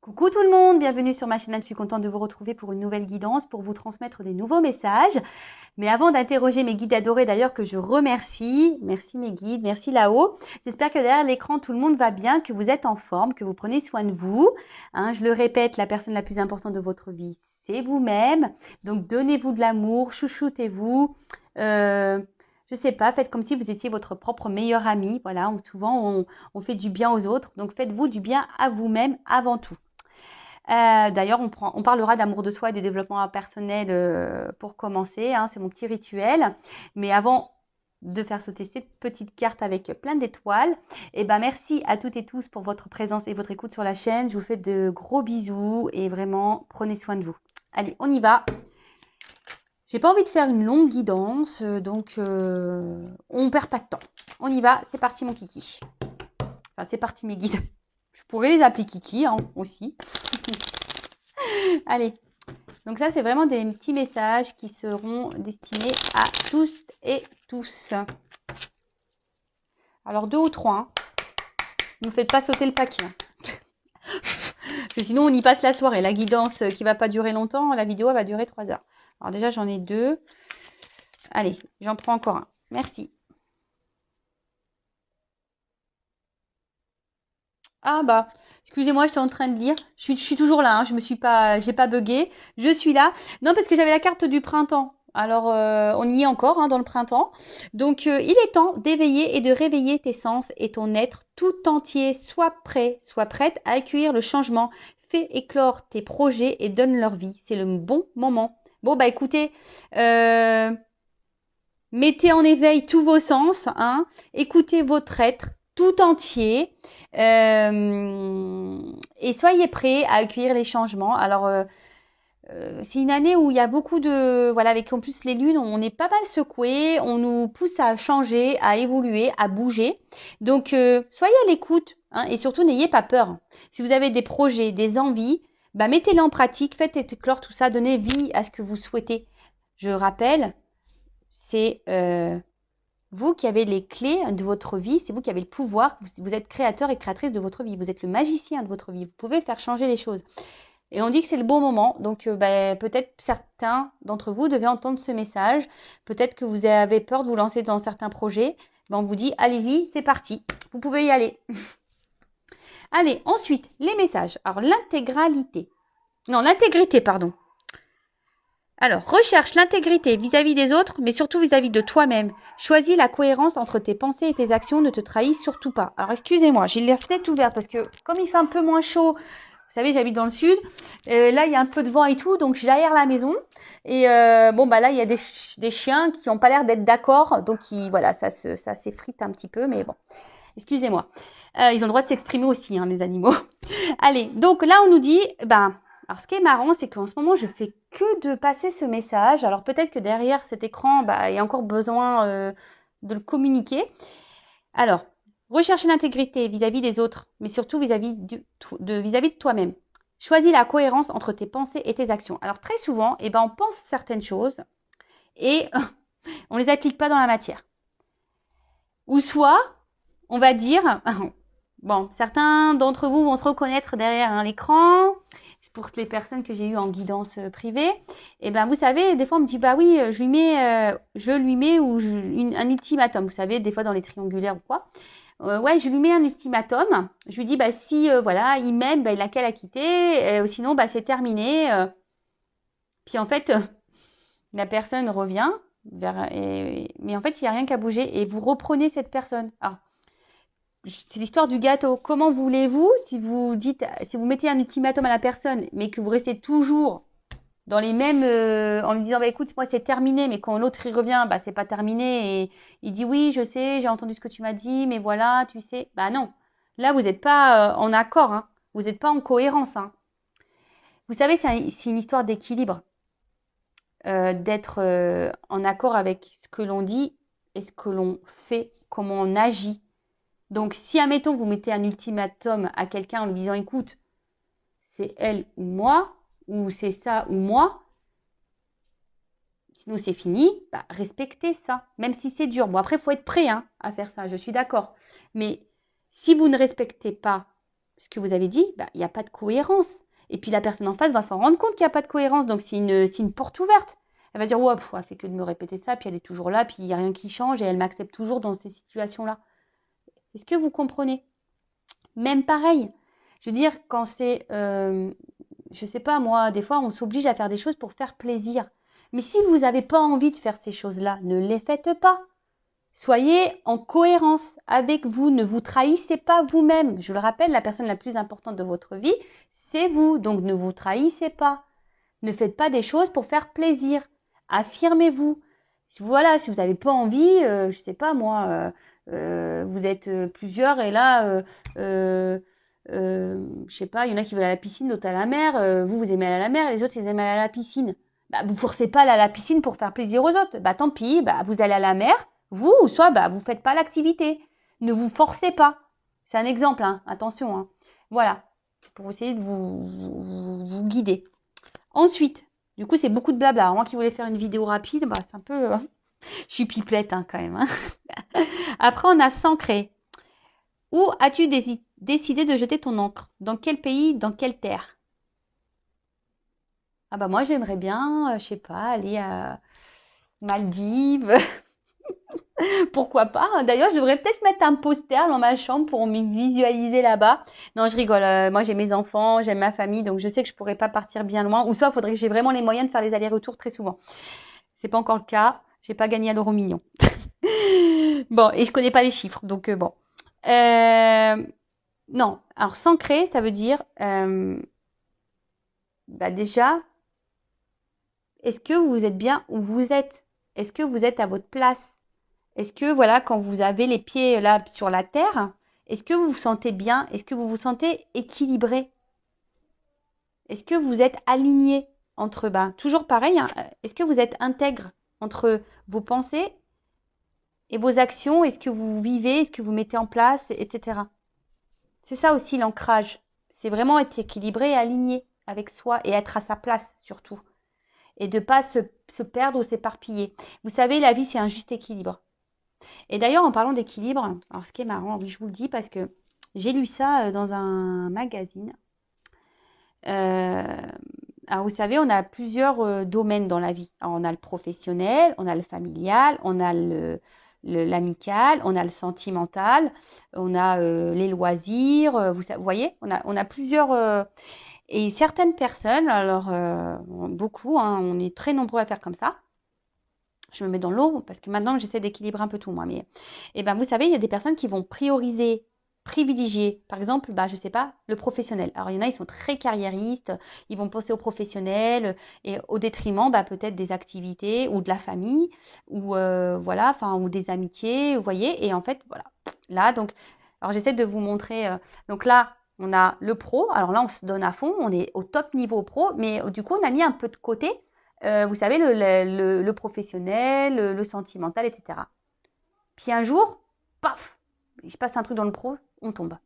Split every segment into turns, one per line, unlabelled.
Coucou tout le monde, bienvenue sur ma chaîne. Je suis contente de vous retrouver pour une nouvelle guidance, pour vous transmettre des nouveaux messages. Mais avant d'interroger mes guides adorés d'ailleurs que je remercie, merci mes guides, merci là-haut. J'espère que derrière l'écran tout le monde va bien, que vous êtes en forme, que vous prenez soin de vous. Je le répète, la personne la plus importante de votre vie, c'est vous-même. Donc donnez-vous de l'amour, chouchoutez-vous. Je sais pas, faites comme si vous étiez votre propre meilleur ami. Voilà, souvent on fait du bien aux autres. Donc faites-vous du bien à vous-même avant tout. D'ailleurs, on parlera d'amour de soi et de développement personnel pour commencer. C'est mon petit rituel. Mais avant de faire sauter cette petite carte avec plein d'étoiles, merci à toutes et tous pour votre présence et votre écoute sur la chaîne. Je vous fais de gros bisous et vraiment, prenez soin de vous. Allez, on y va. J'ai pas envie de faire une longue guidance, donc on perd pas de temps. On y va, c'est parti mon kiki. Enfin, c'est parti mes guides. Je pourrais les appeler kiki aussi. Allez, donc ça c'est vraiment des petits messages qui seront destinés à tous et tous. Alors 2 ou 3, ne faites pas sauter le paquet. Parce que sinon on y passe la soirée. La guidance qui va pas durer longtemps, la vidéo elle va durer 3 heures. Alors déjà j'en ai 2. Allez, j'en prends encore un. Merci. Ah bah, excusez-moi, j'étais en train de lire. Je suis toujours là, j'ai pas bugué. Je suis là. Non, parce que j'avais la carte du printemps. Alors, on y est encore dans le printemps. Donc, il est temps d'éveiller et de réveiller tes sens et ton être tout entier. Sois prêt, sois prête à accueillir le changement. Fais éclore tes projets et donne leur vie. C'est le bon moment. Bon, bah écoutez, mettez en éveil tous vos sens, écoutez votre être tout entier et soyez prêts à accueillir les changements. Alors, c'est une année où il y a beaucoup de... Voilà, avec en plus les lunes, on est pas mal secoué, on nous pousse à changer, à évoluer, à bouger. Donc, soyez à l'écoute et surtout, n'ayez pas peur. Si vous avez des projets, des envies, mettez-les en pratique, faites éclore tout ça, donnez vie à ce que vous souhaitez. Je rappelle, c'est vous qui avez les clés de votre vie, c'est vous qui avez le pouvoir, vous êtes créateur et créatrice de votre vie, vous êtes le magicien de votre vie, vous pouvez faire changer les choses. Et on dit que c'est le bon moment, donc peut-être certains d'entre vous devaient entendre ce message, peut-être que vous avez peur de vous lancer dans certains projets, on vous dit allez-y, c'est parti, vous pouvez y aller. Allez, ensuite, les messages. Alors l'intégrité, pardon. Alors, recherche l'intégrité vis-à-vis des autres, mais surtout vis-à-vis de toi-même. Choisis la cohérence entre tes pensées et tes actions, ne te trahis surtout pas. Alors, excusez-moi, j'ai la fenêtre ouverte parce que comme il fait un peu moins chaud, vous savez, j'habite dans le sud, là, il y a un peu de vent et tout, donc j'aère la maison. Et là, il y a des chiens qui n'ont pas l'air d'être d'accord, donc voilà, ça s'effrite un petit peu, mais bon, excusez-moi. Ils ont le droit de s'exprimer aussi, les animaux. Allez, donc là, on nous dit, alors, ce qui est marrant, c'est qu'en ce moment, je fais que de passer ce message. Alors, peut-être que derrière cet écran, il y a encore besoin de le communiquer. Alors, rechercher l'intégrité vis-à-vis des autres, mais surtout vis-à-vis de toi-même. Choisis la cohérence entre tes pensées et tes actions. Alors, très souvent, on pense certaines choses et on ne les applique pas dans la matière. Ou soit, on va dire... Bon, certains d'entre vous vont se reconnaître derrière l'écran. Pour les personnes que j'ai eues en guidance privée, vous savez, des fois on me dit oui, je lui mets un ultimatum. Vous savez, des fois dans les triangulaires ou quoi. Ouais, je lui mets un ultimatum. Je lui dis si il m'aime, il a qu'à la quitter. Sinon c'est terminé. Puis en fait, la personne revient mais en fait il n'y a rien qu'à bouger et vous reprenez cette personne. Alors, c'est l'histoire du gâteau. Comment voulez-vous, si vous mettez un ultimatum à la personne, mais que vous restez toujours dans les mêmes, en lui disant, écoute, moi c'est terminé, mais quand l'autre y revient, c'est pas terminé, et il dit, oui, je sais, j'ai entendu ce que tu m'as dit, mais voilà, tu sais, non. Là, vous n'êtes pas en accord, vous n'êtes pas en cohérence. Vous savez, c'est une histoire d'équilibre, d'être en accord avec ce que l'on dit et ce que l'on fait, comment on agit. Donc, si, admettons, vous mettez un ultimatum à quelqu'un en lui disant, écoute, c'est elle ou moi, ou c'est ça ou moi, sinon c'est fini, respectez ça, même si c'est dur. Bon, après, il faut être prêt à faire ça, je suis d'accord. Mais si vous ne respectez pas ce que vous avez dit, bah, il n'y a pas de cohérence. Et puis la personne en face va s'en rendre compte qu'il n'y a pas de cohérence. Donc c'est une porte ouverte. Elle va dire, ouais, elle fait que de me répéter ça, puis elle est toujours là, puis il n'y a rien qui change et elle m'accepte toujours dans ces situations-là. Est-ce que vous comprenez? Même pareil. Je veux dire, quand c'est, je sais pas moi, des fois on s'oblige à faire des choses pour faire plaisir. Mais si vous n'avez pas envie de faire ces choses-là, ne les faites pas. Soyez en cohérence avec vous, ne vous trahissez pas vous-même. Je le rappelle, la personne la plus importante de votre vie, c'est vous. Donc ne vous trahissez pas. Ne faites pas des choses pour faire plaisir. Affirmez-vous. Voilà, si vous n'avez pas envie, je sais pas moi, vous êtes plusieurs et là, je sais pas, il y en a qui veulent aller à la piscine, d'autres à la mer. Vous aimez aller à la mer, les autres ils aiment aller à la piscine. Bah, vous forcez pas à aller à la piscine pour faire plaisir aux autres. Bah tant pis, bah vous allez à la mer, vous, ou soit bah vous faites pas l'activité. Ne vous forcez pas. C'est un exemple, hein, attention. Hein. Voilà, pour essayer de vous guider. Ensuite, du coup c'est beaucoup de blabla. Alors, moi qui voulais faire une vidéo rapide, bah c'est un peu, je suis pipelette hein, quand même. Hein. Après on a s'ancrer. Où as-tu décidé de jeter ton encre? Dans quel pays? Dans quelle terre? Ah bah moi j'aimerais bien, je sais pas, aller à Maldives. Pourquoi pas? D'ailleurs, je devrais peut-être mettre un poster dans ma chambre pour me visualiser là-bas. Non, je rigole. Moi, j'ai mes enfants, j'aime ma famille, donc je sais que je pourrais pas partir bien loin. Ou soit, il faudrait que j'ai vraiment les moyens de faire les allers-retours très souvent. C'est pas encore le cas. J'ai pas gagné à l'euro million. Bon, et je connais pas les chiffres, donc bon. Non, alors s'ancrer, ça veut dire bah déjà, est-ce que vous êtes bien où vous êtes? Est-ce que vous êtes à votre place? Est-ce que, voilà, quand vous avez les pieds là sur la terre, est-ce que vous vous sentez bien? Est-ce que vous vous sentez équilibré? Est-ce que vous êtes aligné entre, bah, toujours pareil, hein, est-ce que vous êtes intègre entre vos pensées et vos actions? Est-ce que vous vivez? Est-ce que vous mettez en place, etc. C'est ça aussi l'ancrage. C'est vraiment être équilibré et aligné avec soi et être à sa place surtout. Et de ne pas se perdre ou s'éparpiller. Vous savez, la vie, c'est un juste équilibre. Et d'ailleurs, en parlant d'équilibre, alors ce qui est marrant, oui, je vous le dis parce que j'ai lu ça dans un magazine. Alors, vous savez, on a plusieurs domaines dans la vie. Alors, on a le professionnel, on a le familial, on a l'amical, on a le sentimental, on a les loisirs. Vous voyez, on a plusieurs. Et certaines personnes, alors beaucoup, hein, on est très nombreux à faire comme ça. Je me mets dans l'eau parce que maintenant j'essaie d'équilibrer un peu tout moi. Mais ben vous savez, il y a des personnes qui vont privilégier, par exemple, bah je sais pas, le professionnel. Alors il y en a, ils sont très carriéristes, ils vont penser au professionnel et au détriment, bah peut-être des activités ou de la famille ou voilà, enfin ou des amitiés, vous voyez. Et en fait voilà, là donc, alors j'essaie de vous montrer. Donc là, on a le pro. Alors là, on se donne à fond, on est au top niveau pro, mais du coup on a mis un peu de côté. Vous savez, le professionnel, le sentimental, etc. Puis un jour, paf, il se passe un truc dans le pro, on tombe.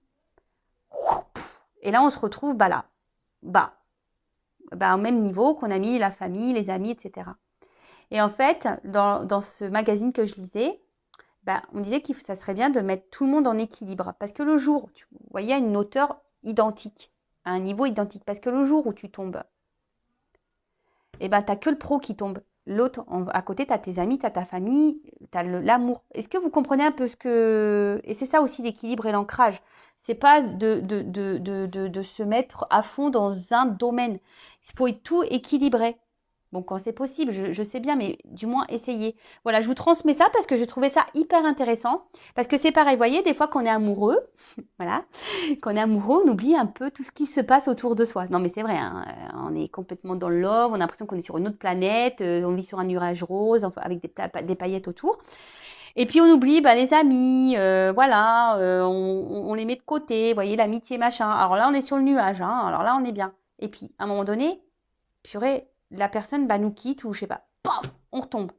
Et là, on se retrouve là, au même niveau qu'on a mis la famille, les amis, etc. Et en fait, dans ce magazine que je lisais, on disait que ça serait bien de mettre tout le monde en équilibre. Parce que le jour, vous voyez, à une hauteur identique, à un niveau identique. Parce que le jour où tu tombes, et t'as que le pro qui tombe. L'autre, à côté, t'as tes amis, t'as ta famille, t'as l'amour. Est-ce que vous comprenez un peu ce que... Et c'est ça aussi l'équilibre et l'ancrage. C'est pas de se mettre à fond dans un domaine. Il faut tout équilibrer. Bon, quand c'est possible, je sais bien, mais du moins essayer. Voilà, je vous transmets ça parce que je trouvais ça hyper intéressant. Parce que c'est pareil, vous voyez, des fois qu'on est amoureux, voilà, quand on est amoureux, on oublie un peu tout ce qui se passe autour de soi. Non, mais c'est vrai, hein, on est complètement dans le love, on a l'impression qu'on est sur une autre planète, on vit sur un nuage rose, enfin, avec des paillettes autour. Et puis on oublie les amis, voilà, on les met de côté, vous voyez, l'amitié, machin. Alors là, on est sur le nuage, hein, alors là, on est bien. Et puis, à un moment donné, purée, la personne nous quitte ou je sais pas, paf, on retombe.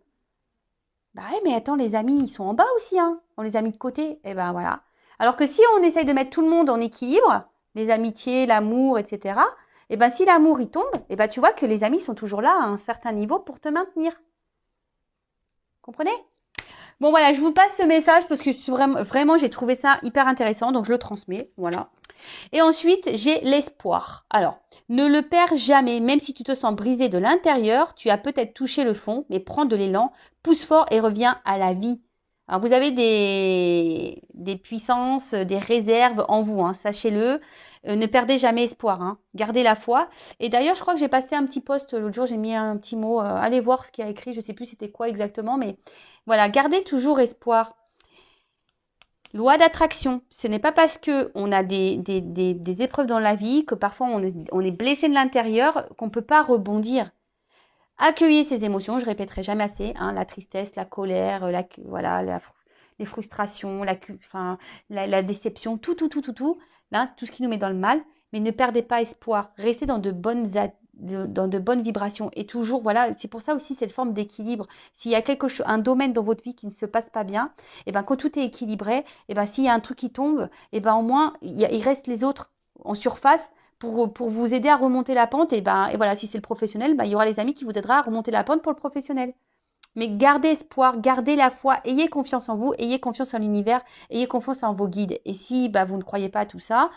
Bah ouais, mais attends, les amis, ils sont en bas aussi, hein. On les a mis de côté. Et ben voilà. Alors que si on essaye de mettre tout le monde en équilibre, les amitiés, l'amour, etc., et ben si l'amour il tombe, et ben tu vois que les amis sont toujours là à un certain niveau pour te maintenir. Comprenez? Bon voilà, je vous passe ce message parce que vraiment j'ai trouvé ça hyper intéressant, donc je le transmets. Voilà. Et ensuite, j'ai l'espoir. Alors, ne le perds jamais, même si tu te sens brisé de l'intérieur, tu as peut-être touché le fond, mais prends de l'élan, pousse fort et reviens à la vie. Alors, vous avez des puissances, des réserves en vous, hein, sachez-le. Ne perdez jamais espoir, hein. Gardez la foi. Et d'ailleurs, je crois que j'ai passé un petit post l'autre jour, j'ai mis un petit mot. Allez voir ce qu'il y a écrit, je ne sais plus c'était quoi exactement, mais voilà, gardez toujours espoir. Loi d'attraction. Ce n'est pas parce qu'on a des épreuves dans la vie que parfois on est blessé de l'intérieur qu'on ne peut pas rebondir. Accueillez ces émotions, je répéterai jamais assez, hein, la tristesse, la colère, les frustrations, la déception, tout, hein, tout ce qui nous met dans le mal, mais ne perdez pas espoir, restez dans dans de bonnes vibrations et toujours, voilà, c'est pour ça aussi cette forme d'équilibre. S'il y a un domaine dans votre vie qui ne se passe pas bien, et ben quand tout est équilibré, et ben s'il y a un truc qui tombe, et ben au moins il reste les autres en surface pour vous aider à remonter la pente. Et voilà, si c'est le professionnel, il y aura les amis qui vous aideront à remonter la pente pour le professionnel. Mais gardez espoir, gardez la foi, ayez confiance en vous, ayez confiance en l'univers, ayez confiance en vos guides. Et si vous ne croyez pas à tout ça,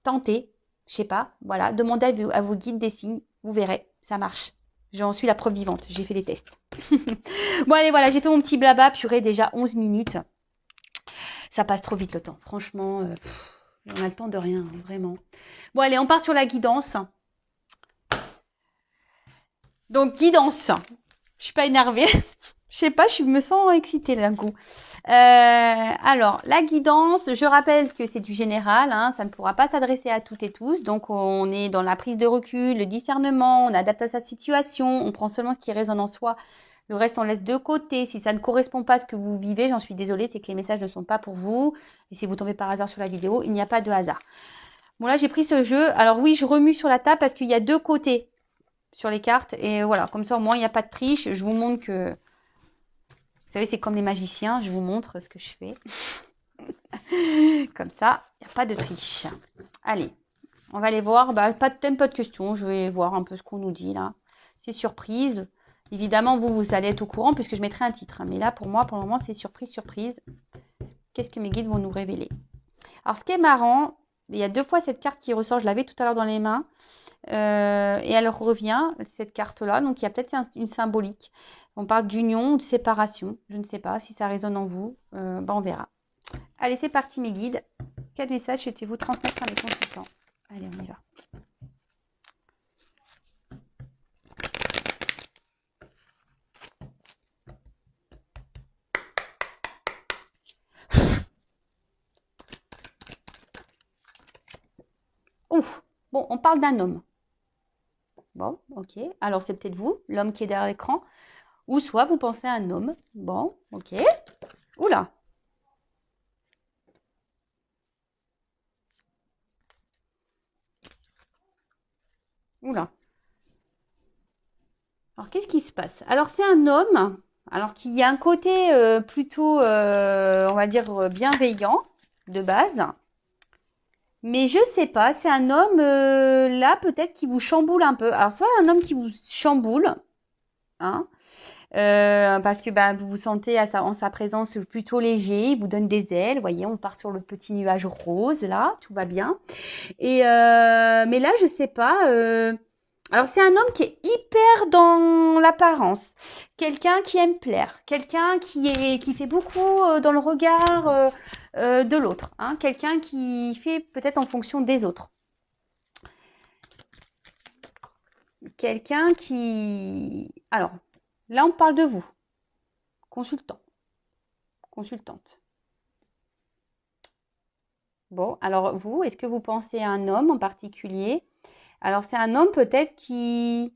tentez, je sais pas, voilà, demandez à vos guides des signes, vous verrez, ça marche. J'en suis la preuve vivante, j'ai fait des tests. Bon allez, voilà, j'ai fait mon petit blabla, purée, déjà 11 minutes. Ça passe trop vite le temps, franchement, on a le temps de rien, hein, vraiment. Bon allez, on part sur la guidance. Donc guidance, je suis pas énervée. Je sais pas, je me sens excitée d'un coup. Alors, la guidance, je rappelle que c'est du général, hein, ça ne pourra pas s'adresser à toutes et tous. Donc, on est dans la prise de recul, le discernement, on adapte à sa situation, on prend seulement ce qui résonne en soi. Le reste, on laisse de côté. Si ça ne correspond pas à ce que vous vivez, j'en suis désolée, c'est que les messages ne sont pas pour vous. Et si vous tombez par hasard sur la vidéo, il n'y a pas de hasard. Bon, là, j'ai pris ce jeu. Alors oui, je remue sur la table parce qu'il y a deux côtés sur les cartes. Et voilà, comme ça, au moins, il n'y a pas de triche. Je vous montre que... Vous savez, c'est comme les magiciens. Je vous montre ce que je fais. Comme ça, il n'y a pas de triche. Allez, on va aller voir. Pas de thème, pas de questions. Je vais voir un peu ce qu'on nous dit là. C'est surprise. Évidemment, vous allez être au courant puisque je mettrai un titre. Mais là, pour moi, pour le moment, c'est surprise, surprise. Qu'est-ce que mes guides vont nous révéler? Alors, ce qui est marrant, il y a deux fois cette carte qui ressort. Je l'avais tout à l'heure dans les mains. Et elle revient, cette carte-là. Donc, il y a peut-être une symbolique. On parle d'union ou de séparation. Je ne sais pas si ça résonne en vous. On verra. Allez, c'est parti, mes guides. Quel message souhaitez-vous transmettre à mes consultants? Allez, on y va. Ouf. Bon, on parle d'un homme. Bon, ok. Alors, c'est peut-être vous, l'homme qui est derrière l'écran. Ou soit vous pensez à un homme. Bon, ok. Oula. Oula. Alors, qu'est-ce qui se passe? Alors, c'est un homme, alors qu'il y a un côté plutôt, on va dire, bienveillant de base. Mais je sais pas, c'est un homme là peut-être qui vous chamboule un peu. Alors, soit un homme qui vous chamboule, hein, parce que vous vous sentez en sa présence plutôt léger, il vous donne des ailes. Vous voyez, on part sur le petit nuage rose là, tout va bien. Et mais là, je sais pas. Alors, c'est un homme qui est hyper dans l'apparence, quelqu'un qui aime plaire, quelqu'un qui fait beaucoup dans le regard de l'autre, hein, quelqu'un qui fait peut-être en fonction des autres, quelqu'un qui... Alors, là, on parle de vous, consultant, consultante. Bon, alors vous, est-ce que vous pensez à un homme en particulier? Alors, c'est un homme peut-être qui...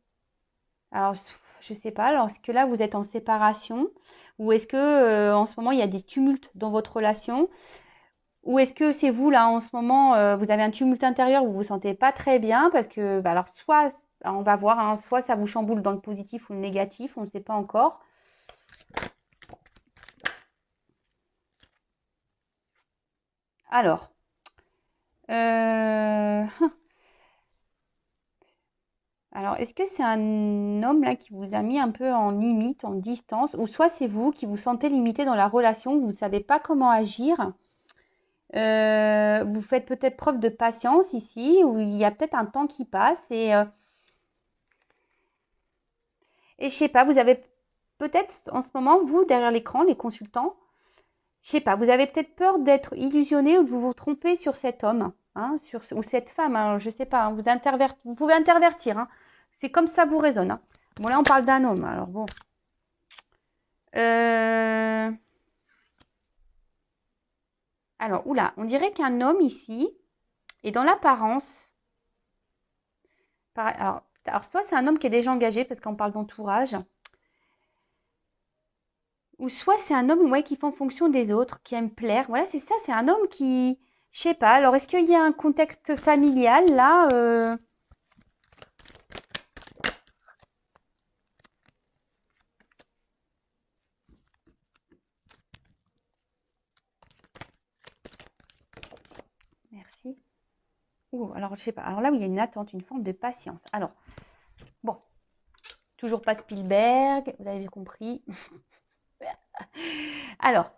Alors, je sais pas, alors est-ce que là, vous êtes en séparation? Ou est-ce que en ce moment, il y a des tumultes dans votre relation? Ou est-ce que c'est vous, là, en ce moment, vous avez un tumulte intérieur, vous vous sentez pas très bien? Parce que, alors, soit, on va voir, hein, soit ça vous chamboule dans le positif ou le négatif, on ne sait pas encore. Alors, alors, est-ce que c'est un homme là qui vous a mis un peu en limite, en distance, ou soit c'est vous qui vous sentez limité dans la relation, vous ne savez pas comment agir, Vous faites peut-être preuve de patience ici, où il y a peut-être un temps qui passe et je sais pas, vous avez peut-être en ce moment, vous, derrière l'écran, les consultants, je sais pas, vous avez peut-être peur d'être illusionné ou de vous tromper sur cet homme, hein, ou cette femme, hein, je sais pas, hein, vous pouvez intervertir, hein. C'est comme ça vous résonne, hein. Bon, là, on parle d'un homme, alors bon. Alors, oula, on dirait qu'un homme ici est dans l'apparence. Alors, soit c'est un homme qui est déjà engagé, parce qu'on parle d'entourage, ou soit c'est un homme ouais, qui fait en fonction des autres, qui aime plaire. Voilà, c'est ça, c'est un homme qui, je sais pas. Alors, est-ce qu'il y a un contexte familial là Merci. Ouh, alors, je sais pas. Alors là, où il y a une attente, une forme de patience. Alors, bon, toujours pas Spielberg, vous avez bien compris. Alors,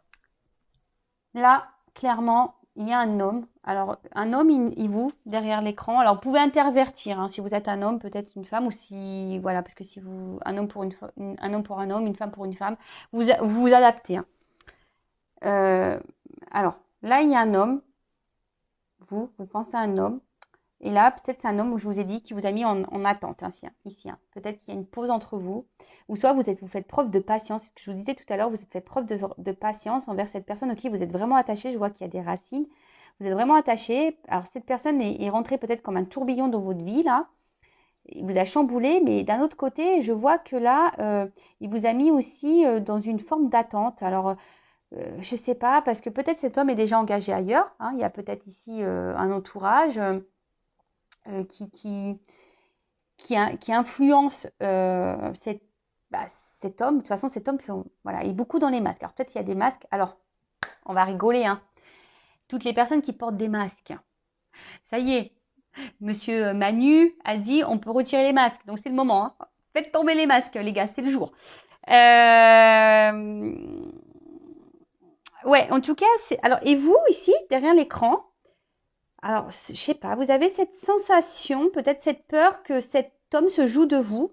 là, clairement, il y a un homme. Alors, un homme, il vous, derrière l'écran. Alors, vous pouvez intervertir, hein, si vous êtes un homme, peut-être une femme, ou si, voilà, parce que si vous, un homme pour un homme pour un homme, une femme pour une femme, vous adaptez, hein. Alors, là, il y a un homme. Vous pensez à un homme. Et là, peut-être c'est un homme où je vous ai dit qui vous a mis en attente, hein, ici, hein. Peut-être qu'il y a une pause entre vous. Ou soit vous faites preuve de patience. Ce que je vous disais tout à l'heure, vous êtes fait preuve de patience envers cette personne auquel vous êtes vraiment attaché. Je vois qu'il y a des racines. Vous êtes vraiment attaché. Alors, cette personne est rentrée peut-être comme un tourbillon dans votre vie, là. Il vous a chamboulé, mais d'un autre côté, je vois que là, il vous a mis aussi dans une forme d'attente. Alors, je ne sais pas, parce que peut-être cet homme est déjà engagé ailleurs, hein. Il y a peut-être ici un entourage qui, qui, qui influence bah, cet homme. De toute façon, cet homme, voilà, il est beaucoup dans les masques. Alors peut-être il y a des masques. Alors, on va rigoler, hein. Toutes les personnes qui portent des masques. Ça y est, Monsieur Manu a dit on peut retirer les masques. Donc c'est le moment, hein. Faites tomber les masques, les gars, c'est le jour. Ouais, en tout cas, alors, et vous, ici, derrière l'écran, alors, je sais pas, vous avez cette sensation, peut-être cette peur que cet homme se joue de vous.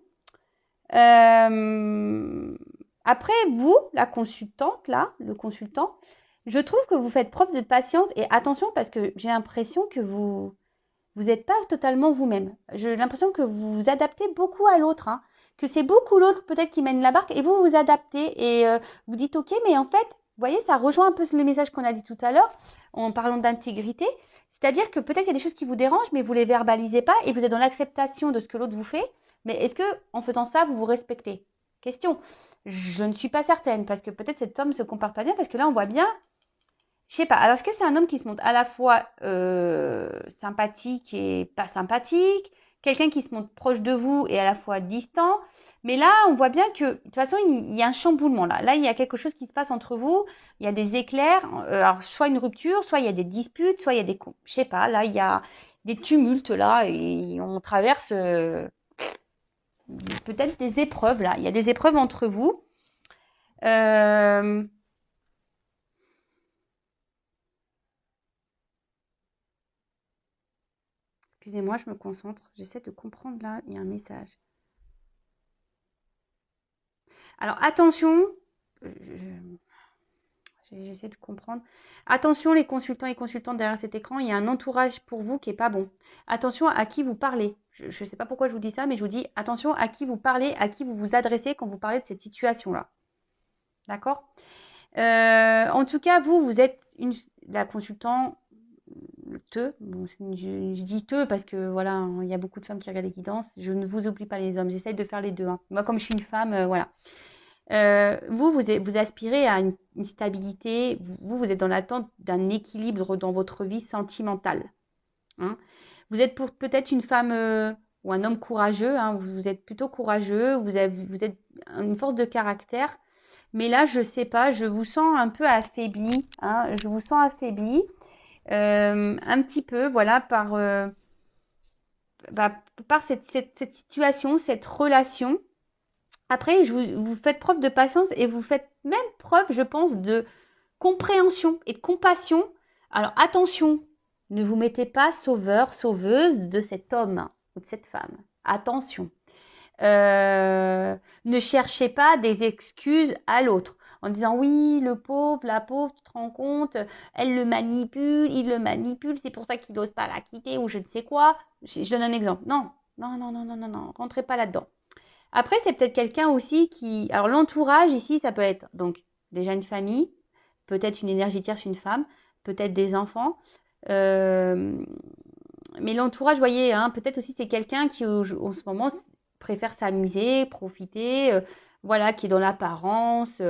Après, vous, la consultante, là, le consultant, je trouve que vous faites preuve de patience et attention parce que j'ai l'impression que vous n'êtes pas totalement vous-même. J'ai l'impression que vous vous adaptez beaucoup à l'autre, hein, que c'est beaucoup l'autre peut-être qui mène la barque et vous vous adaptez et vous dites ok, mais en fait, vous voyez, ça rejoint un peu le message qu'on a dit tout à l'heure en parlant d'intégrité. C'est-à-dire que peut-être il y a des choses qui vous dérangent, mais vous les verbalisez pas et vous êtes dans l'acceptation de ce que l'autre vous fait. Mais est-ce que en faisant ça, vous vous respectez? Question. Je ne suis pas certaine parce que peut-être cet homme se comporte pas bien parce que là, on voit bien je sais pas. Alors, est-ce que c'est un homme qui se montre à la fois sympathique et pas sympathique, quelqu'un qui se montre proche de vous et à la fois distant? Mais là, on voit bien que de toute façon, il y a un chamboulement là. Là, il y a quelque chose qui se passe entre vous. Il y a des éclairs. Alors, soit une rupture, soit il y a des disputes, soit il y a des, je sais pas. Là, il y a des tumultes là et on traverse peut-être des épreuves là. Il y a des épreuves entre vous. Euh, Excusez-moi, je me concentre. J'essaie de comprendre là. Il y a un message. Alors attention, j'essaie de comprendre. Attention les consultants et consultantes derrière cet écran, il y a un entourage pour vous qui est pas bon. Attention à qui vous parlez. Je ne sais pas pourquoi je vous dis ça, mais je vous dis attention à qui vous parlez, à qui vous vous adressez quand vous parlez de cette situation-là. D'accord. En tout cas, vous êtes la consultante. Bon, je dis te parce que voilà, il y a beaucoup de femmes qui regardent les guidances. Je ne vous oublie pas les hommes. J'essaie de faire les deux, hein. Moi, comme je suis une femme, voilà. Vous aspirez à une stabilité, vous êtes dans l'attente d'un équilibre dans votre vie sentimentale, hein. Vous êtes peut-être une femme ou un homme courageux, hein, vous êtes plutôt courageux, vous êtes une force de caractère, mais là, je sais pas, je vous sens un peu affaibli, hein, je vous sens affaibli, un petit peu, voilà, par cette situation, cette relation. Après, vous faites preuve de patience et vous faites même preuve, je pense, de compréhension et de compassion Alors attention, ne vous mettez pas sauveur, sauveuse de cet homme ou de cette femme. Attention. Ne cherchez pas des excuses à l'autre en disant oui, le pauvre, la pauvre, tu te rends compte, elle le manipule, il le manipule, c'est pour ça qu'il n'ose pas la quitter ou je ne sais quoi. Je donne un exemple. Non, non, non, non, non, non, non, rentrez pas là-dedans. Après, c'est peut-être quelqu'un aussi qui... Alors l'entourage ici, ça peut être donc déjà une famille, peut-être une énergie tierce, une femme, peut-être des enfants. Euh, mais l'entourage, vous voyez, hein, peut-être aussi c'est quelqu'un qui en ce moment préfère s'amuser, profiter, voilà, qui est dans l'apparence,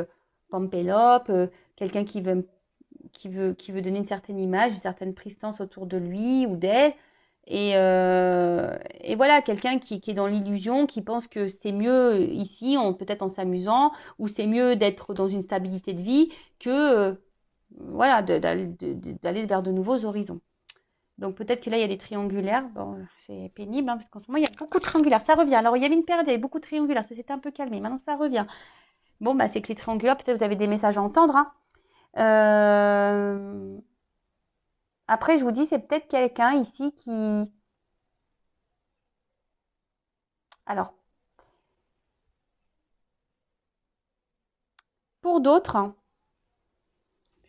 pampelope, quelqu'un qui veut donner une certaine image, une certaine prestance autour de lui ou d'elle. Et voilà, quelqu'un qui est dans l'illusion, qui pense que c'est mieux ici, peut-être en s'amusant, ou c'est mieux d'être dans une stabilité de vie que voilà, d'aller vers de nouveaux horizons. Donc peut-être que là, il y a des triangulaires. Bon, c'est pénible, hein, parce qu'en ce moment, il y a beaucoup de triangulaires. Ça revient. Alors, il y avait une période, il y avait beaucoup de triangulaires. Ça s'était un peu calmé. Maintenant, ça revient. Bon, bah, c'est que les triangulaires, peut-être vous avez des messages à entendre. Hein. Après, je vous dis, c'est peut-être quelqu'un ici qui... Alors, pour d'autres, hein,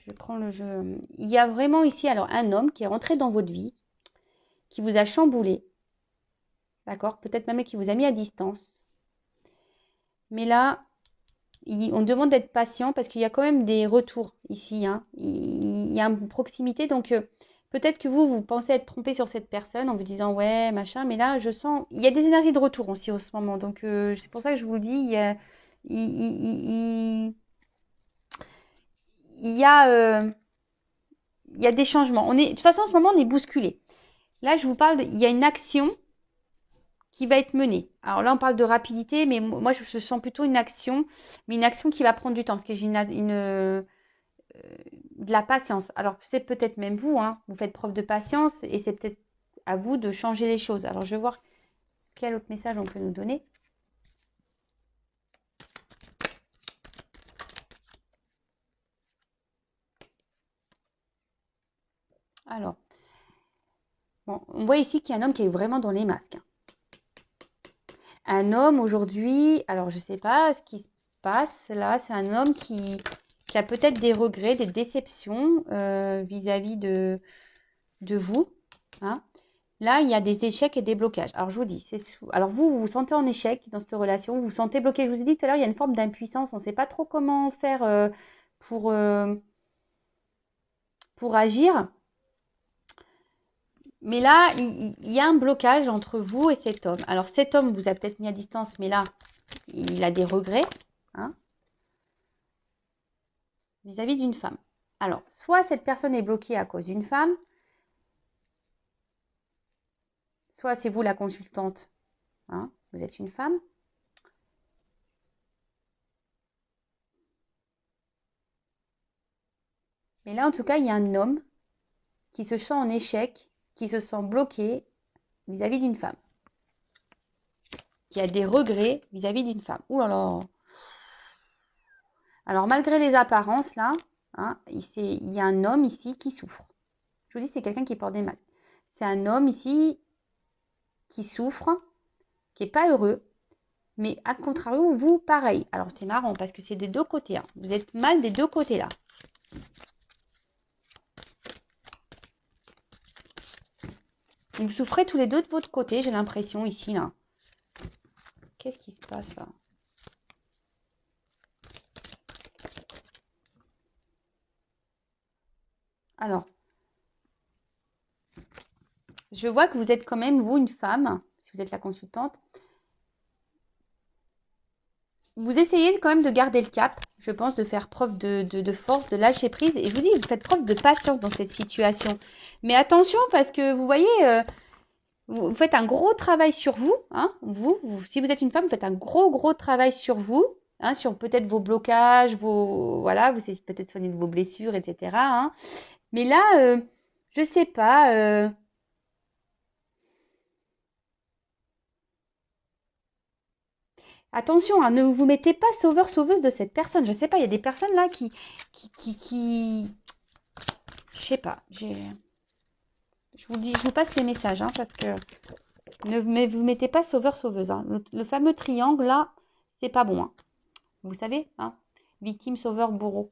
je prends le jeu. Il y a vraiment ici alors un homme qui est rentré dans votre vie, qui vous a chamboulé. D'accord? Peut-être même qui vous a mis à distance. Mais là, on demande d'être patient parce qu'il y a quand même des retours ici. Hein. Il y a une proximité. Donc, peut-être que vous pensez être trompé sur cette personne en vous disant ouais, machin. Mais là, je sens. Il y a des énergies de retour aussi en ce moment. Donc, c'est pour ça que je vous le dis. Il, il- il y a, il y a des changements. De toute façon, en ce moment, on est bousculé. Là, je vous parle. Il y a une action qui va être menée. Alors là, on parle de rapidité, mais moi, je sens plutôt une action, mais une action qui va prendre du temps, parce que j'ai de la patience. Alors, c'est peut-être même vous, hein, vous faites preuve de patience, et c'est peut-être à vous de changer les choses. Alors, je vais voir quel autre message on peut nous donner. Alors, bon, on voit ici qu'il y a un homme qui est vraiment dans les masques. Un homme aujourd'hui, alors je ne sais pas ce qui se passe là, c'est un homme qui a peut-être des regrets, des déceptions vis-à-vis de vous. Hein. Là, il y a des échecs et des blocages. Alors, je vous dis, alors vous vous sentez en échec dans cette relation, vous vous sentez bloqué. Je vous ai dit tout à l'heure, il y a une forme d'impuissance. On ne sait pas trop comment faire pour, euh, pour agir. Mais là, il y a un blocage entre vous et cet homme. Alors, cet homme vous a peut-être mis à distance, mais là, il a des regrets hein, vis-à-vis d'une femme. Alors, soit cette personne est bloquée à cause d'une femme, soit c'est vous la consultante, hein, vous êtes une femme. Mais là, en tout cas, il y a un homme qui se sent en échec, qui se sent bloqué vis-à-vis d'une femme, qui a des regrets vis-à-vis d'une femme. Ouh là là. Alors, malgré les apparences, là, hein, il y a un homme ici qui souffre. Je vous dis, c'est quelqu'un qui porte des masques. C'est un homme ici qui souffre, qui n'est pas heureux, mais à contrario, vous, pareil. Alors, c'est marrant parce que c'est des deux côtés. Hein. Vous êtes mal des deux côtés, là. Vous souffrez tous les deux de votre côté, j'ai l'impression, ici, là. Qu'est-ce qui se passe, là? Alors, je vois que vous êtes quand même, vous, une femme, si vous êtes la consultante. Vous essayez quand même de garder le cap, je pense, de faire preuve de force, de lâcher prise. Et je vous dis, vous faites preuve de patience dans cette situation. Mais attention, parce que vous voyez, vous faites un gros travail sur vous. Hein, si vous êtes une femme, vous faites un gros travail sur vous. Hein, sur peut-être vos blocages, voilà, vous essayez peut-être soigner de vos blessures, etc. Hein. Mais là, je sais pas. Attention, hein, ne vous mettez pas sauveur-sauveuse de cette personne. Je sais pas, il y a des personnes là qui Je sais pas. Je vous dis, je vous passe les messages, hein, parce que ne vous mettez pas sauveur-sauveuse. Hein. Le fameux triangle, là, c'est pas bon. Hein. Vous savez, hein, victime, sauveur, bourreau.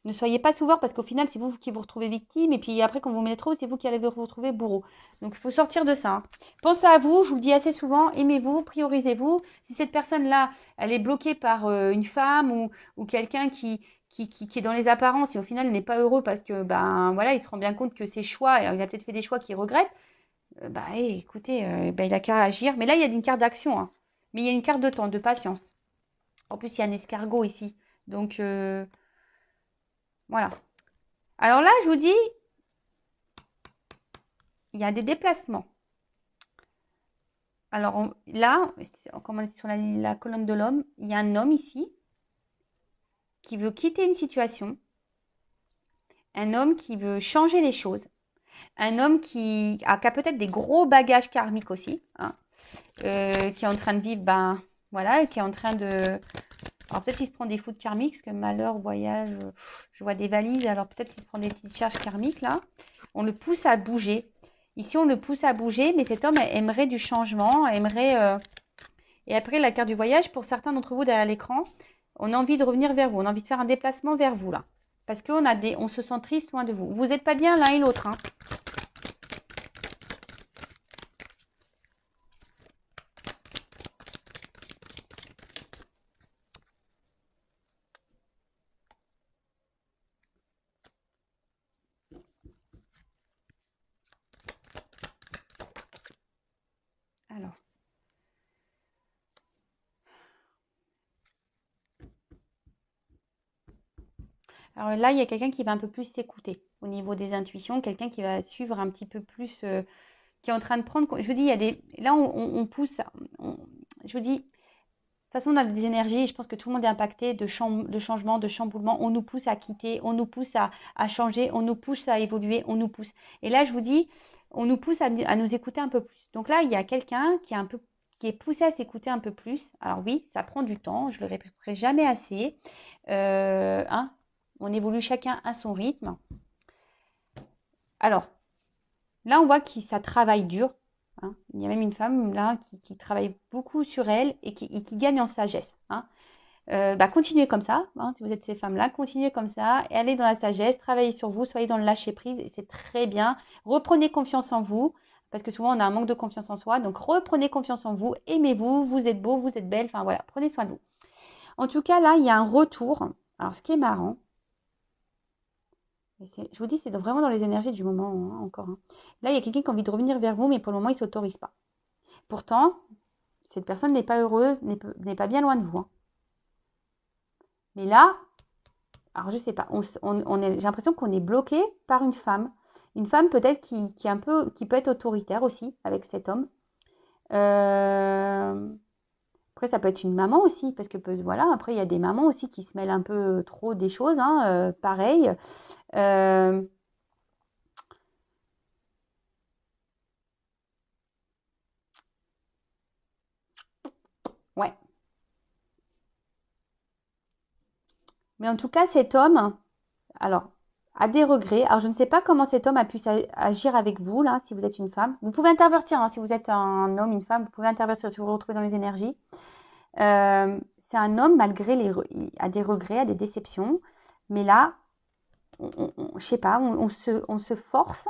Ne soyez pas sauveur parce qu'au final, c'est vous qui vous retrouvez victime. Et puis après, quand vous mettez trop, c'est vous qui allez vous retrouver bourreau. Donc, il faut sortir de ça. Hein. Pensez à vous, je vous le dis assez souvent, aimez-vous, priorisez-vous. Si cette personne-là, elle est bloquée par une femme ou quelqu'un qui est dans les apparences et au final n'est pas heureux parce que, ben voilà, il se rend bien compte que ses choix, il a peut-être fait des choix qu'il regrette, écoutez, il a qu'à agir. Mais là, il y a une carte d'action. Hein. Mais il y a une carte de temps, de patience. En plus, il y a un escargot ici. Donc, voilà. Alors là, je vous dis, il y a des déplacements. Alors là, comme on est sur la colonne de l'homme, il y a un homme ici qui veut quitter une situation, un homme qui veut changer les choses, un homme qui a peut-être des gros bagages karmiques aussi, hein, qui est en train de vivre, voilà, qui est en train de... Alors peut-être qu'il se prend des foudres karmiques, parce que malheur, voyage, je vois des valises, alors peut-être qu'il se prend des petites charges karmiques là. On le pousse à bouger. Ici, on le pousse à bouger, mais cet homme aimerait du changement, aimerait... Et après, la carte du voyage, pour certains d'entre vous derrière l'écran, on a envie de revenir vers vous, on a envie de faire un déplacement vers vous là. Parce on se sent triste loin de vous. Vous n'êtes pas bien l'un et l'autre. Hein. Alors là, il y a quelqu'un qui va un peu plus s'écouter au niveau des intuitions, quelqu'un qui va suivre un petit peu plus, qui est en train de prendre. Je vous dis, il y a des. Là, on pousse. Je vous dis, de toute façon, on a des énergies. Je pense que tout le monde est impacté de changement, de chamboulement. On nous pousse à quitter, on nous pousse à changer, on nous pousse à évoluer, on nous pousse. Et là, je vous dis, on nous pousse à nous écouter un peu plus. Donc là, il y a quelqu'un qui est poussé à s'écouter un peu plus. Alors oui, ça prend du temps. Je le répéterai jamais assez. Hein, on évolue chacun à son rythme. Alors, là, on voit que ça travaille dur. Hein. Il y a même une femme là qui travaille beaucoup sur elle et qui gagne en sagesse. Hein. Continuez comme ça. Hein, si vous êtes ces femmes-là, continuez comme ça. Et allez dans la sagesse, travaillez sur vous, soyez dans le lâcher-prise. Et c'est très bien. Reprenez confiance en vous. Parce que souvent, on a un manque de confiance en soi. Donc, reprenez confiance en vous. Aimez-vous. Vous êtes beau, vous êtes belle. Enfin, voilà. Prenez soin de vous. En tout cas, là, il y a un retour. Alors, ce qui est marrant, je vous dis, c'est vraiment dans les énergies du moment, hein, encore. Hein. Là, il y a quelqu'un qui a envie de revenir vers vous, mais pour le moment, il ne s'autorise pas. Pourtant, cette personne n'est pas heureuse, n'est pas bien loin de vous. Hein. Mais là, alors je ne sais pas, j'ai l'impression qu'on est bloqué par une femme. Une femme peut-être qui peut être autoritaire aussi avec cet homme. Après, ça peut être une maman aussi, parce que voilà, après, il y a des mamans aussi qui se mêlent un peu trop des choses, hein, pareil. Ouais. Mais en tout cas, cet homme, alors, a des regrets. Alors, je ne sais pas comment cet homme a pu agir avec vous, là, si vous êtes une femme. Vous pouvez intervertir, hein, si vous êtes un homme, une femme, vous pouvez intervertir si vous vous retrouvez dans les énergies. C'est un homme, malgré il a des regrets, a des déceptions. Mais là, je sais pas, on se force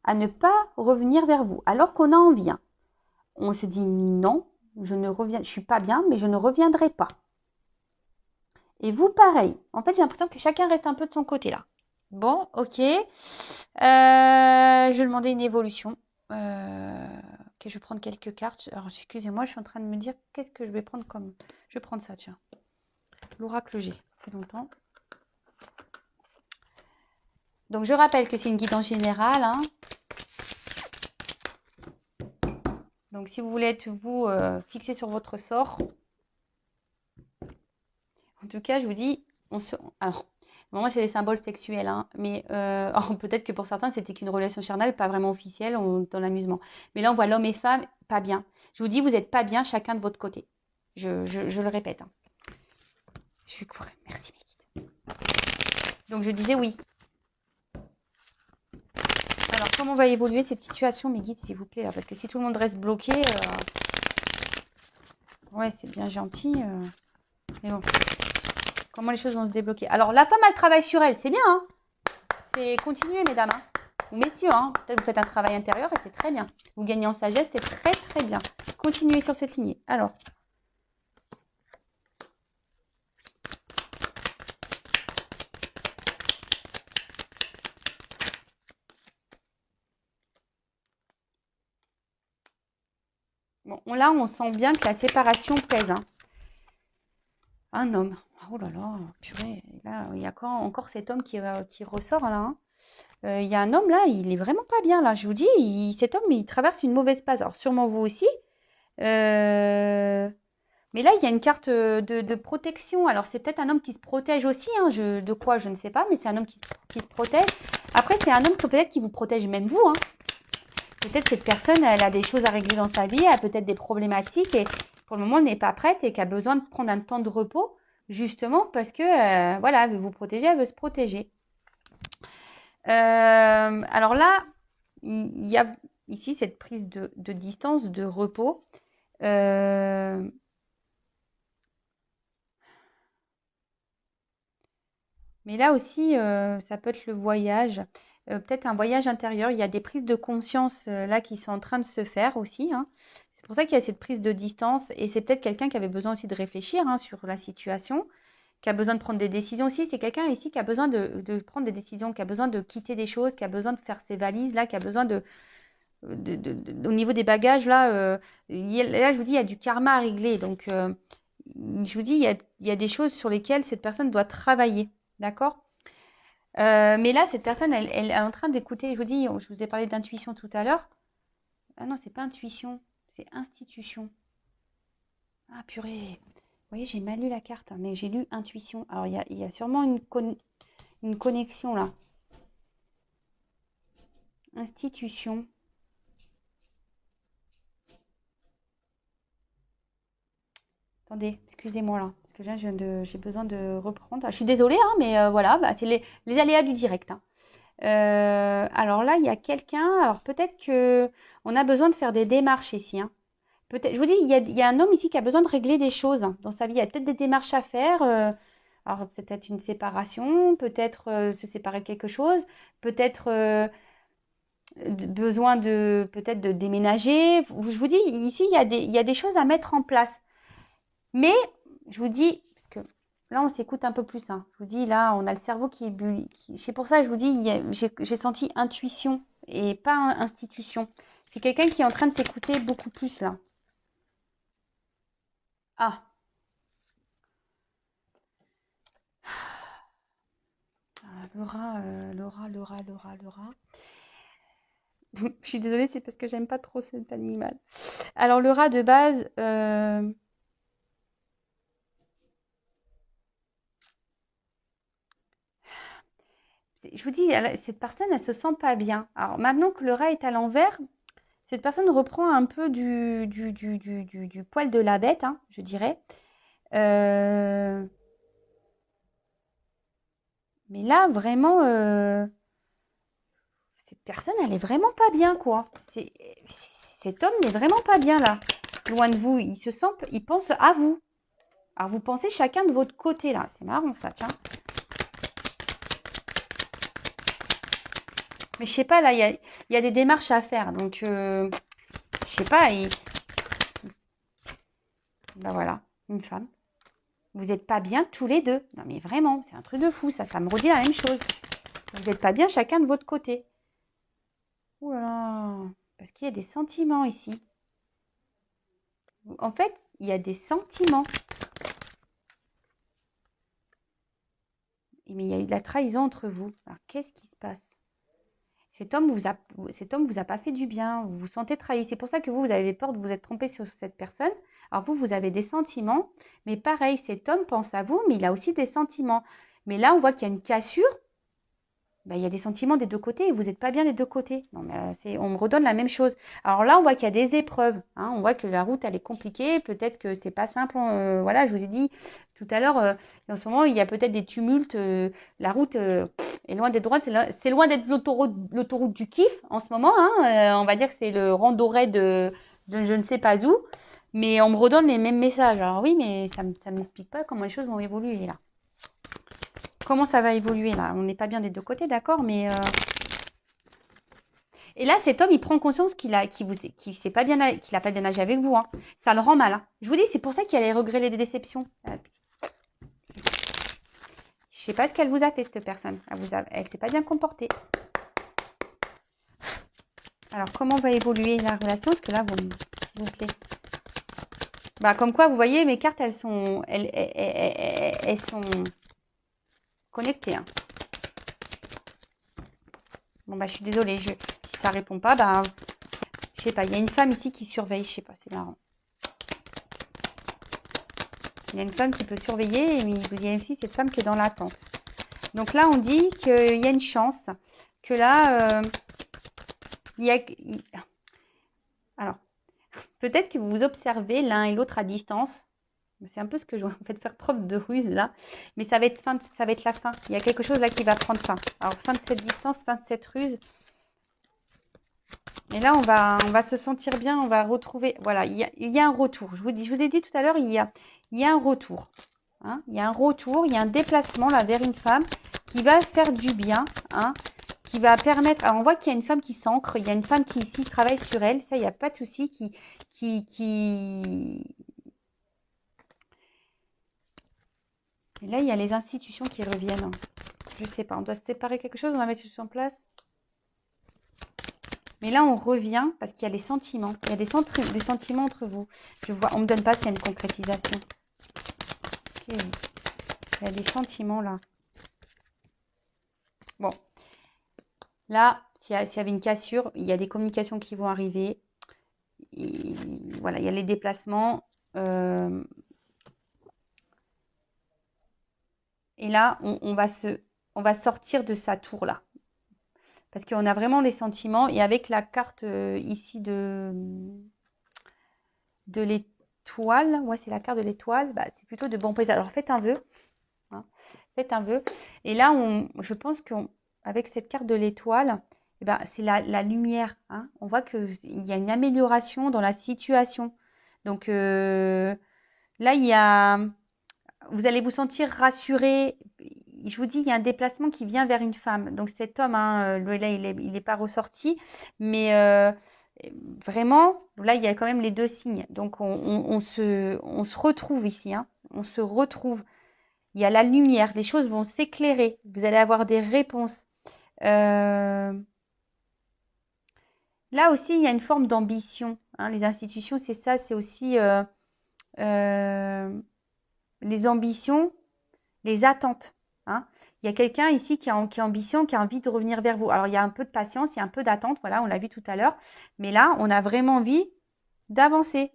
à ne pas revenir vers vous, alors qu'on a envie. Hein. On se dit non, je suis pas bien, mais je ne reviendrai pas. Et vous, pareil. En fait, j'ai l'impression que chacun reste un peu de son côté là. Bon, ok. Je vais demander une évolution. Ok, je vais prendre quelques cartes. Alors, excusez-moi, je suis en train de me dire qu'est-ce que je vais prendre comme... Je vais prendre ça, tiens. L'oracle G. Ça fait longtemps. Donc, je rappelle que c'est une guidance générale. Hein. Donc, si vous voulez être, vous, fixé sur votre sort... En tout cas, je vous dis... Alors... Moi, c'est des symboles sexuels, hein, mais peut-être que pour certains, c'était qu'une relation charnelle, pas vraiment officielle, dans l'amusement. Mais là, on voit l'homme et femme pas bien. Je vous dis, vous n'êtes pas bien chacun de votre côté. Je le répète. Hein. Je suis courée. Merci, mes guides. Donc, je disais oui. Alors, comment va évoluer cette situation, mes guides, s'il vous plaît, là, parce que si tout le monde reste bloqué, ouais, c'est bien gentil, mais bon, comment les choses vont se débloquer? Alors, la femme, elle travaille sur elle, c'est bien, hein. C'est continuer, mesdames, hein. Ou messieurs, hein. Peut-être vous faites un travail intérieur et c'est très bien. Vous gagnez en sagesse, c'est très, très bien. Continuez sur cette lignée. Alors, bon, là, on sent bien que la séparation pèse, hein. Un homme. Oh là là, purée. Là, il y a encore cet homme qui ressort là, hein. Il y a un homme là, il est vraiment pas bien là. Je vous dis, cet homme, il traverse une mauvaise passe. Alors sûrement vous aussi. Mais là, il y a une carte de protection. Alors c'est peut-être un homme qui se protège aussi, hein. De quoi, je ne sais pas, mais c'est un homme qui se protège. Après, c'est un homme peut-être qui vous protège même vous, hein. Peut-être cette personne, elle a des choses à régler dans sa vie, elle a peut-être des problématiques et pour le moment, elle n'est pas prête et qu'elle a besoin de prendre un temps de repos, justement parce que, voilà, elle veut vous protéger, elle veut se protéger. Alors là, il y a ici cette prise de distance, de repos. Mais là aussi, ça peut être le voyage, peut-être un voyage intérieur. Il y a des prises de conscience là qui sont en train de se faire aussi, hein. C'est pour ça qu'il y a cette prise de distance et c'est peut-être quelqu'un qui avait besoin aussi de réfléchir, hein, sur la situation, qui a besoin de prendre des décisions aussi. C'est quelqu'un ici qui a besoin de prendre des décisions, qui a besoin de quitter des choses, qui a besoin de faire ses valises là, qui a besoin au niveau des bagages là. Là, je vous dis, il y a du karma à régler. Donc, je vous dis, il y a des choses sur lesquelles cette personne doit travailler. D'accord? Mais là, cette personne, elle est en train d'écouter. Je vous dis, je vous ai parlé d'intuition tout à l'heure. Ah non, c'est pas intuition, c'est institution. Ah purée. Vous voyez, j'ai mal lu la carte, hein, mais j'ai lu intuition. Alors, il y a sûrement une connexion là. Institution. Attendez, excusez-moi là, parce que là, j'ai besoin de reprendre. Ah, je suis désolée, hein, mais voilà, bah, c'est les aléas du direct, hein. Alors là, il y a quelqu'un. Alors peut-être que on a besoin de faire des démarches ici, hein. Peut-être, je vous dis, il y a un homme ici qui a besoin de régler des choses, hein, dans sa vie. Il y a peut-être des démarches à faire. Alors peut-être une séparation, peut-être se séparer de quelque chose, peut-être besoin de peut-être de déménager. Je vous dis, ici, il y a des choses à mettre en place. Mais je vous dis, parce que là, on s'écoute un peu plus, hein. Je vous dis, là, on a le cerveau qui est c'est pour ça que je vous dis, j'ai senti intuition et pas institution. C'est quelqu'un qui est en train de s'écouter beaucoup plus, là. Ah, Laura. Je suis désolée, c'est parce que j'aime pas trop cet animal. Alors, le rat de base, je vous dis, cette personne, elle se sent pas bien. Alors, maintenant que le rat est à l'envers, cette personne reprend un peu du poil de la bête, hein, je dirais. Euh, mais là, vraiment, cette personne, elle est vraiment pas bien, quoi. Cet homme n'est vraiment pas bien, là. Loin de vous, il pense à vous. Alors, vous pensez chacun de votre côté, là. C'est marrant, ça, tiens. Mais je sais pas, là, il y a des démarches à faire. Donc, je sais pas. Ben voilà, une femme. Vous n'êtes pas bien tous les deux. Non, mais vraiment, c'est un truc de fou, ça. Ça me redit la même chose. Vous n'êtes pas bien chacun de votre côté. Ouh là là. Parce qu'il y a des sentiments ici. En fait, il y a des sentiments. Mais il y a eu de la trahison entre vous. Alors, qu'est-ce qui se passe? Cet homme vous a pas fait du bien. Vous vous sentez trahi. C'est pour ça que vous avez peur de vous être trompé sur cette personne. Alors vous avez des sentiments. Mais pareil, cet homme pense à vous, mais il a aussi des sentiments. Mais là, on voit qu'il y a une cassure. bah, il y a des sentiments des deux côtés et vous n'êtes pas bien des deux côtés. Non, mais on me redonne la même chose. Alors là, on voit qu'il y a des épreuves. Hein, on voit que la route, elle est compliquée. Peut-être que c'est pas simple. Voilà, je vous ai dit tout à l'heure, en ce moment, il y a peut-être des tumultes. La route est loin d'être droite. C'est loin d'être l'autoroute du kiff en ce moment. Hein, on va dire que c'est le randonnée de je ne sais pas où. Mais on me redonne les mêmes messages. Alors oui, mais ça ne m'explique pas comment les choses vont évoluer là. Comment ça va évoluer là? On n'est pas bien des deux côtés, d'accord, mais et là, cet homme, il prend conscience qu'il a pas bien agi avec vous. Hein. Ça le rend mal. Hein. Je vous dis, c'est pour ça qu'il a les regrets, les déceptions. Je sais pas ce qu'elle vous a fait, cette personne. Elle s'est pas bien comportée. Alors, comment va évoluer la relation? Parce que là, s'il vous plaît. Bah, comme quoi, vous voyez, mes cartes, elles sont connectées. Hein. Bon, bah, je suis désolée. Si ça répond pas, bah, je sais pas. Il y a une femme ici qui surveille. Je sais pas, c'est marrant. Il y a une femme qui peut surveiller, mais il y a aussi cette femme qui est dans l'attente. Donc là, on dit qu'il y a une chance, que là, alors, peut-être que vous vous observez l'un et l'autre à distance. C'est un peu ce que je vais en fait faire preuve de ruse là. Mais ça va être la fin. Il y a quelque chose là qui va prendre fin. Alors, fin de cette distance, fin de cette ruse. Et là, on va se sentir bien, on va retrouver. Voilà, il y a un retour. Je vous ai dit tout à l'heure, il y a un retour. Hein, il y a un retour, il y a un déplacement là vers une femme qui va faire du bien, hein, qui va permettre. Alors on voit qu'il y a une femme qui s'ancre, il y a une femme qui ici travaille sur elle, ça il n'y a pas de souci, Et là il y a les institutions qui reviennent. Je sais pas, on doit se séparer quelque chose, on va mettre tout en place. Mais là on revient parce qu'il y a les sentiments, il y a des sentiments entre vous. On me donne pas s'il y a une concrétisation. Okay. Il y a des sentiments là. Bon. Là, s'il y avait une cassure, il y a des communications qui vont arriver. Et voilà, il y a les déplacements. Et là, on va sortir de sa tour là. Parce qu'on a vraiment les sentiments. Et avec la carte ici de l'étoile, ouais, c'est la carte de l'étoile, bah, c'est plutôt de bons présage. Alors faites un vœu. Hein, faites un vœu. Et là, je pense qu'avec cette carte de l'étoile, eh ben, c'est la lumière. Hein. On voit qu'il y a une amélioration dans la situation. Donc là, vous allez vous sentir rassuré. Je vous dis, il y a un déplacement qui vient vers une femme. Donc cet homme, hein, là, il n'est pas ressorti. Mais vraiment, là, il y a quand même les deux signes. Donc on se retrouve ici. Hein. On se retrouve. Il y a la lumière, les choses vont s'éclairer. Vous allez avoir des réponses. Là aussi, il y a une forme d'ambition. Hein. Les institutions, c'est ça, c'est aussi les ambitions, les attentes. Hein. Il y a quelqu'un ici qui a ambition, qui a envie de revenir vers vous. Alors, il y a un peu de patience, il y a un peu d'attente. Voilà, on l'a vu tout à l'heure. Mais là, on a vraiment envie d'avancer.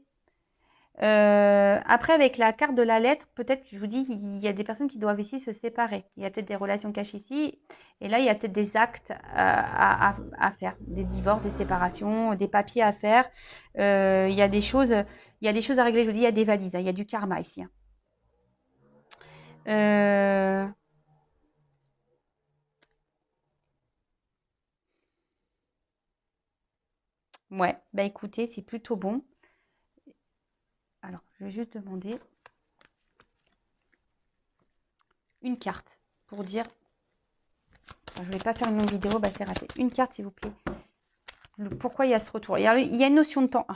Après, avec la carte de la lettre, peut-être, je vous dis, il y a des personnes qui doivent ici se séparer. Il y a peut-être des relations cachées ici. Et là, il y a peut-être des actes à faire. Des divorces, des séparations, des papiers à faire. Il y a des choses à régler. Je vous dis, il y a des valises. Hein, il y a du karma ici. Hein. Ouais, bah écoutez, c'est plutôt bon. Alors, je vais juste demander une carte pour dire. Alors, je ne vais pas faire une longue vidéo, bah c'est raté. Une carte, s'il vous plaît. Pourquoi il y a ce retour? Il y a une notion de temps. Oh,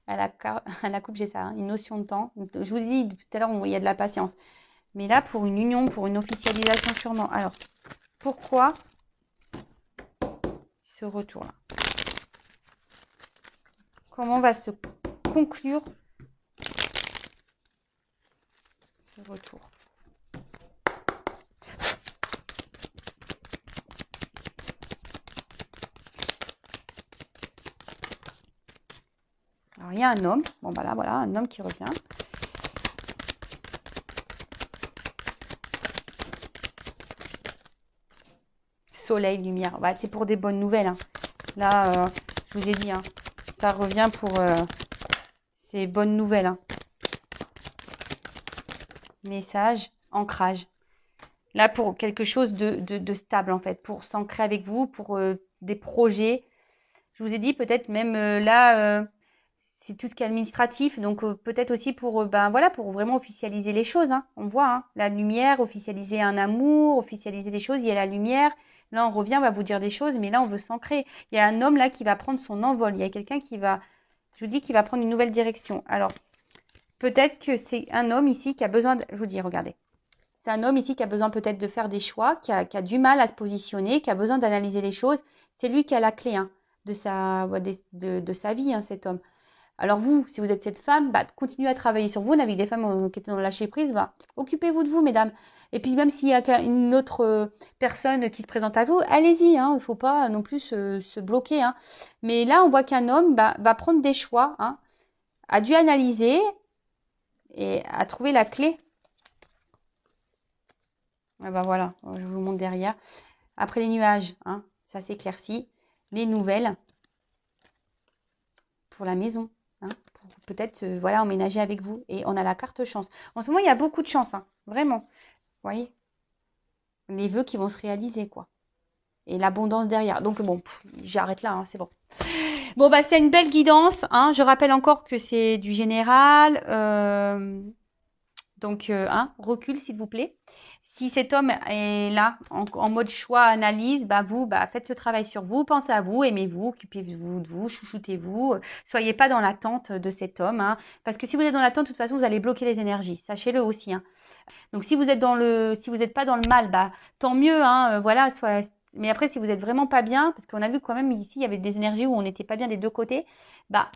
à la coupe, j'ai ça, hein, une notion de temps. Je vous dis tout à l'heure, il y a de la patience. Mais là, pour une union, pour une officialisation sûrement. Alors, pourquoi ce retour-là? Comment va se conclure ce retour? Alors, il y a un homme. Bon, bah là, voilà, un homme qui revient. soleil, lumière. Bah, c'est pour des bonnes nouvelles. Hein. Là, je vous ai dit, hein, ça revient pour ces bonnes nouvelles. Hein. Message, ancrage. Là, pour quelque chose de stable, en fait, pour s'ancrer avec vous, pour des projets. Je vous ai dit, peut-être même là, c'est tout ce qui est administratif. Donc, peut-être aussi pour, ben voilà, pour vraiment officialiser les choses. Hein. On voit, hein, la lumière, officialiser un amour, officialiser les choses. Il y a la lumière. Là, on revient, on va vous dire des choses, mais là, on veut s'ancrer. Il y a un homme là qui va prendre son envol. Il y a quelqu'un qui va, je vous dis, qui va prendre une nouvelle direction. Alors, peut-être que c'est un homme ici qui a besoin de, je vous dis, regardez. C'est un homme ici qui a besoin peut-être de faire des choix, qui a du mal à se positionner, qui a besoin d'analyser les choses. C'est lui qui a la clé hein, de sa vie, hein, cet homme. Alors vous, si vous êtes cette femme, bah, continuez à travailler sur vous. On a vu des femmes qui étaient dans le lâcher prise, bah, occupez-vous de vous, mesdames. Et puis même s'il y a une autre personne qui se présente à vous, allez-y. Hein, il ne faut pas non plus se bloquer. Hein. Mais là, on voit qu'un homme va prendre des choix, hein, a dû analyser et a trouvé la clé. Ah bah voilà, je vous montre derrière. Après les nuages, hein, ça s'éclaircit. Les nouvelles pour la maison, hein, pour peut-être voilà, emménager avec vous. Et on a la carte chance. En ce moment, il y a beaucoup de chance, hein, vraiment. Vous voyez, les vœux qui vont se réaliser, quoi. Et l'abondance derrière. Donc bon, j'arrête là, hein, c'est bon. Bon, bah c'est une belle guidance. Hein. Je rappelle encore que c'est du général. Donc, recul, s'il vous plaît. Si cet homme est là, en mode choix, analyse, bah vous, bah faites ce travail sur vous, pensez à vous, aimez-vous, occupez-vous de vous, chouchoutez-vous. Soyez pas dans l'attente de cet homme, hein, parce que si vous êtes dans l'attente, de toute façon, vous allez bloquer les énergies. Sachez-le aussi. Hein. Donc, si vous êtes si vous n'êtes pas dans le mal, bah tant mieux. Hein, voilà. Mais après, si vous êtes vraiment pas bien, parce qu'on a vu quand même ici, il y avait des énergies où on n'était pas bien des deux côtés, bah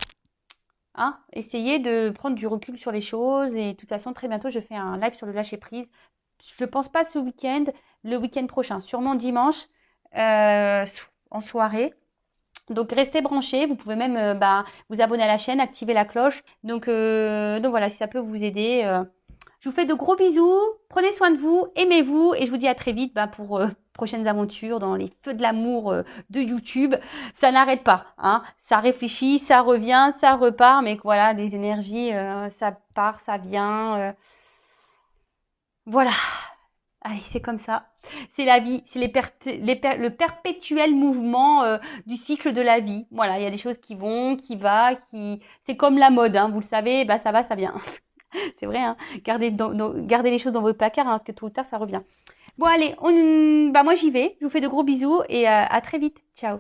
hein, essayez de prendre du recul sur les choses. Et de toute façon, très bientôt, je fais un live sur le lâcher prise. Je ne pense pas ce week-end, le week-end prochain, sûrement dimanche en soirée. Donc restez branchés, vous pouvez même vous abonner à la chaîne, activer la cloche. Donc voilà, si ça peut vous aider. Je vous fais de gros bisous, prenez soin de vous, aimez-vous et je vous dis à très vite pour prochaines aventures dans les feux de l'amour de YouTube. Ça n'arrête pas, hein. Ça réfléchit, ça revient, ça repart, mais voilà, des énergies, ça part, ça vient. Voilà. Allez, c'est comme ça. C'est la vie, c'est le perpétuel mouvement du cycle de la vie. Voilà, il y a des choses qui vont, c'est comme la mode, hein, vous le savez, bah ça va, ça vient. C'est vrai, hein. Gardez les choses dans votre placard, hein, parce que tôt ou tard, ça revient. Bon, allez, moi j'y vais. Je vous fais de gros bisous et à très vite. Ciao.